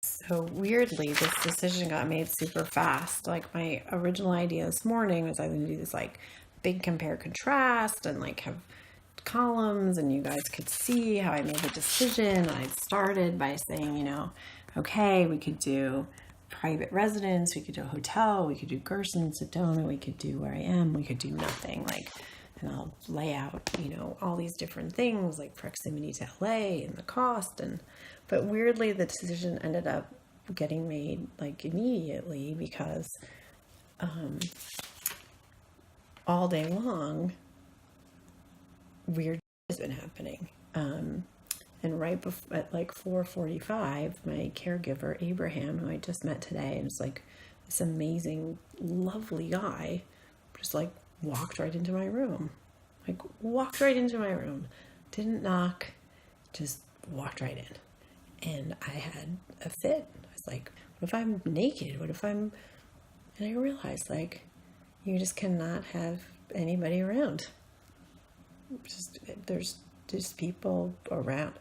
So weirdly, this decision got made super fast. Like my original idea this morning was I was going to do this like big compare contrast and like have columns and you guys could see how I made the decision. I started by saying, okay, we could do private residence, we could do a hotel, we could do Gerson, Sedona, we could do where I am, we could do nothing. And I'll lay out, all these different things like proximity to LA and the cost. But weirdly, the decision ended up getting made like immediately because all day long, weird has been happening. And right before, at like 4:45, my caregiver, Abraham, who I just met today, and was like this amazing, lovely guy, just like walked right into my room. Didn't knock, just walked right in. And I had a fit. I was like, what if I'm naked? And I realized like, you just cannot have anybody around. There's just people around.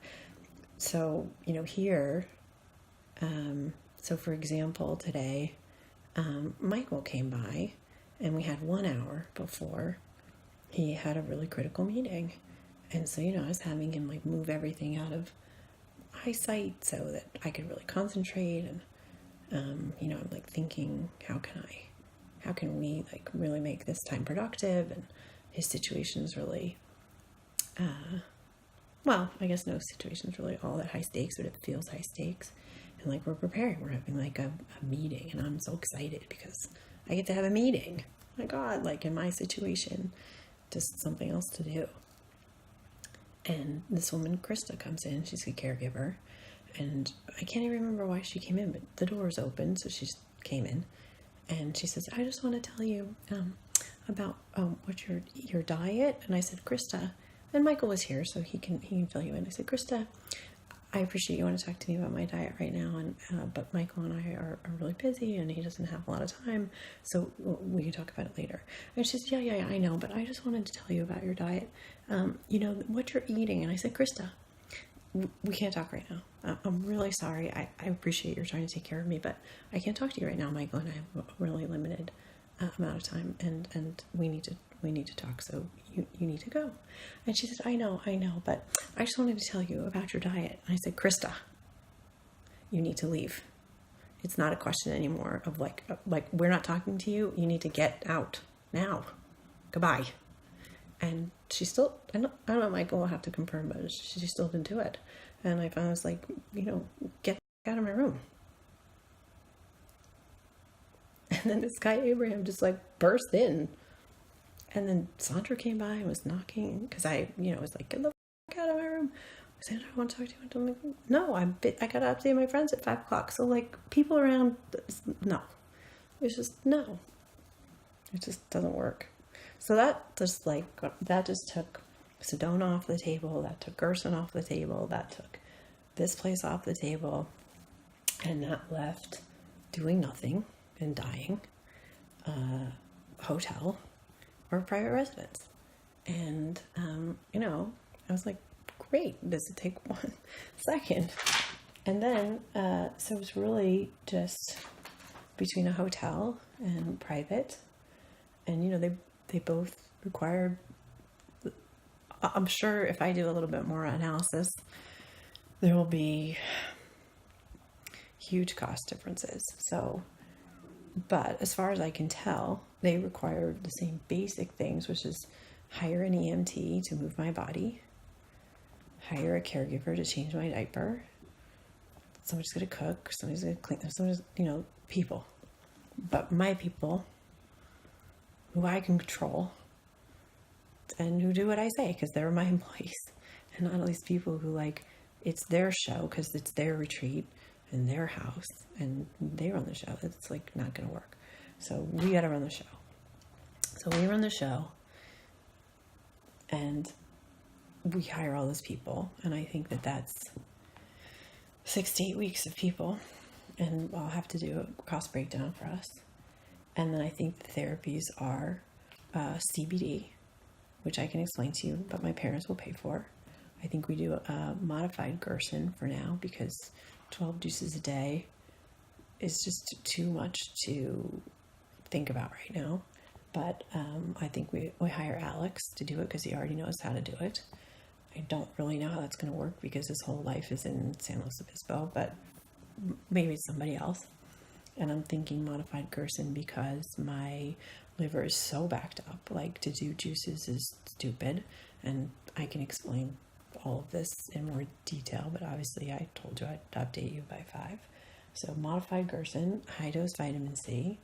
So, here, so for example, today, Michael came by and we had 1 hour before he had a really critical meeting. And so, I was having him like move everything out of eyesight so that I could really concentrate. And, I'm like thinking, how can we like really make this time productive? And his situation is really, well, I guess no situation is really all that high stakes, but it feels high stakes. And like we're having like a meeting, and I'm so excited because I get to have a meeting. Oh my God, like in my situation, just something else to do. And this woman, Krista, comes in. She's a caregiver. And I can't even remember why she came in, but the door was open, so she came in. And she says, I just want to tell you about what your diet. And I said, Krista, and Michael was here, so he can fill you in. I said, Krista, I appreciate you want to talk to me about my diet right now, and but Michael and I are really busy, and he doesn't have a lot of time, so we can talk about it later. And she says, yeah, I know, but I just wanted to tell you about your diet. What you're eating. And I said, Krista, we can't talk right now. I'm really sorry. I appreciate you're trying to take care of me, but I can't talk to you right now. Michael and I have a really limited amount of time, and we need to talk, so you need to go. And she said, I know, but I just wanted to tell you about your diet. And I said, Krista, you need to leave. It's not a question anymore of like we're not talking to you. You need to get out now. Goodbye. And she still, I don't know, Michael will have to confirm, but she still didn't do it. And I was like, get out of my room. And then this guy, Abraham, just like burst in. And then Sandra came by and was knocking because I was like, get the fuck out of my room. Sandra, I want to talk to you. I'm like, no, I got to update my friends at 5 o'clock. So like people around, no. It's just, no. It just doesn't work. So that just took Sedona off the table. That took Gerson off the table. That took this place off the table. And that left doing nothing and dying, hotel or private residence. And, I was like, great, does it take 1 second? And then, so it was really just between a hotel and private. And, they both required, I'm sure if I do a little bit more analysis, there will be huge cost differences. So, but as far as I can tell, they required the same basic things, which is hire an EMT to move my body, hire a caregiver to change my diaper, somebody's going to cook, somebody's going to clean, people. But my people, who I can control, and who do what I say, because they're my employees, and not all these people who it's their show, because it's their retreat, in their house, and they run the show. It's not going to work. So we got to run the show. So we run the show, and we hire all those people, and I think that's 6 to 8 weeks of people, and I'll have to do a cost breakdown for us. And then I think the therapies are CBD, which I can explain to you, but my parents will pay for. I think we do a modified Gerson for now because 12 juices a day is just too much to think about right now. But I think we hire Alex to do it because he already knows how to do it. I don't really know how that's going to work because his whole life is in San Luis Obispo, but maybe it's somebody else. And I'm thinking modified Gerson because my liver is so backed up. Like, to do juices is stupid. And I can explain all of this in more detail, but obviously I told you I'd update you by 5. So modified Gerson, high dose vitamin C,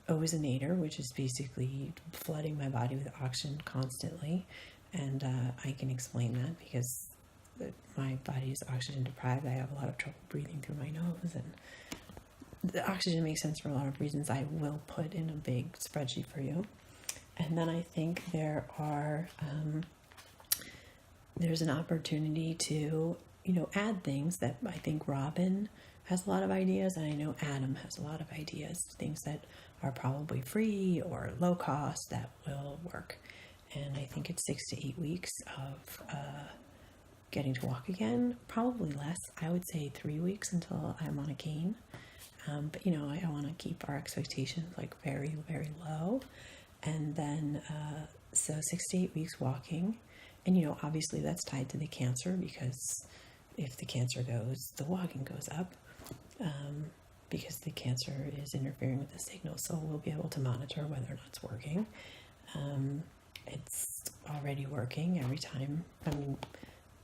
ozonator, which is basically flooding my body with oxygen constantly. And I can explain that because my body is oxygen deprived. I have a lot of trouble breathing through my nose, and the oxygen makes sense for a lot of reasons I will put in a big spreadsheet for you. And then I think there's an opportunity to, add things that I think Robin has a lot of ideas, and I know Adam has a lot of ideas, things that are probably free or low cost that will work. And I think it's 6 to 8 weeks of getting to walk again, probably less. I would say 3 weeks until I'm on a cane. But I want to keep our expectations like very, very low. And then, so 6 to 8 weeks walking. And, obviously that's tied to the cancer, because if the cancer goes, the walking goes up, because the cancer is interfering with the signal. So we'll be able to monitor whether or not it's working. It's already working every time. I mean,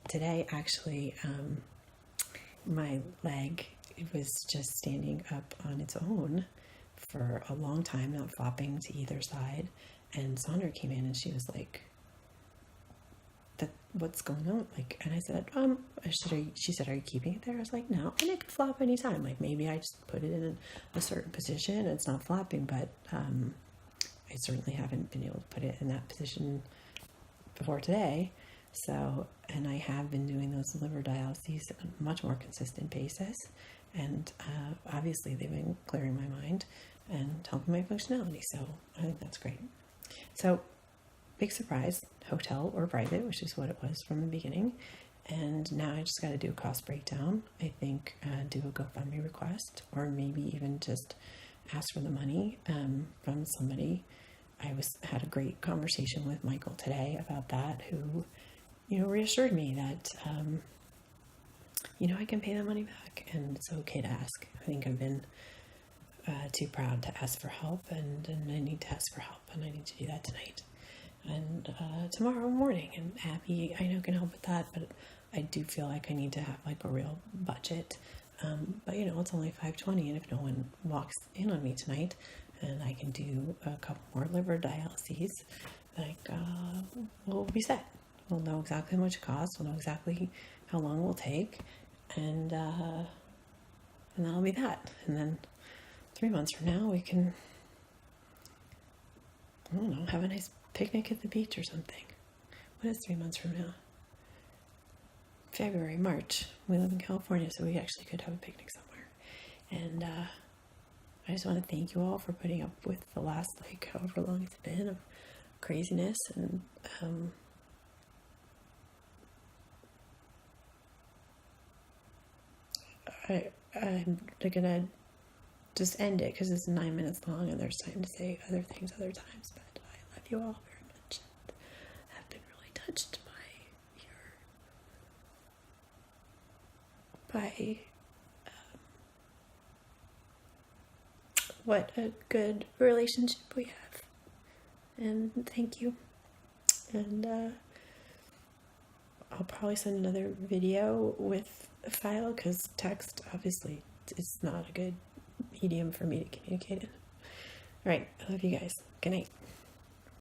today actually, my leg, it was just standing up on its own for a long time, not flopping to either side. And Sandra came in and she was like, what's going on? Like, and I said, she said, are you keeping it there? I was like, no, and it could flop anytime. Like, maybe I just put it in a certain position and it's not flopping, but I certainly haven't been able to put it in that position before today. So, and I have been doing those liver dialyses on a much more consistent basis. And obviously they've been clearing my mind and helping my functionality. So I think that's great. So big surprise, hotel or private, which is what it was from the beginning. And now I just got to do a cost breakdown. I think do a GoFundMe request, or maybe even just ask for the money from somebody. I had a great conversation with Michael today about that, who, reassured me that, I can pay that money back and it's okay to ask. I think I've been too proud to ask for help, and I need to ask for help, and I need to do that tonight and tomorrow morning. And Abby, I know, can help with that, but I do feel like I need to have like a real budget. But it's only 5:20, and if no one walks in on me tonight, and I can do a couple more liver dialyses, like we'll be set. We'll know exactly how much it costs. We'll know exactly how long it will take, and that'll be that. And then 3 months from now, we can, I don't know, have a nice picnic at the beach or something. What is 3 months from now? February, March. We live in California, so we actually could have a picnic somewhere. And I just want to thank you all for putting up with the last, however long it's been of craziness. And I'm gonna just end it because it's 9 minutes long and there's time to say other things other times. But I love you all very much and have been really touched by what a good relationship we have. And thank you. And I'll probably send another video with a file, because text obviously is not a good medium for me to communicate in. All right, I love you guys. Good night.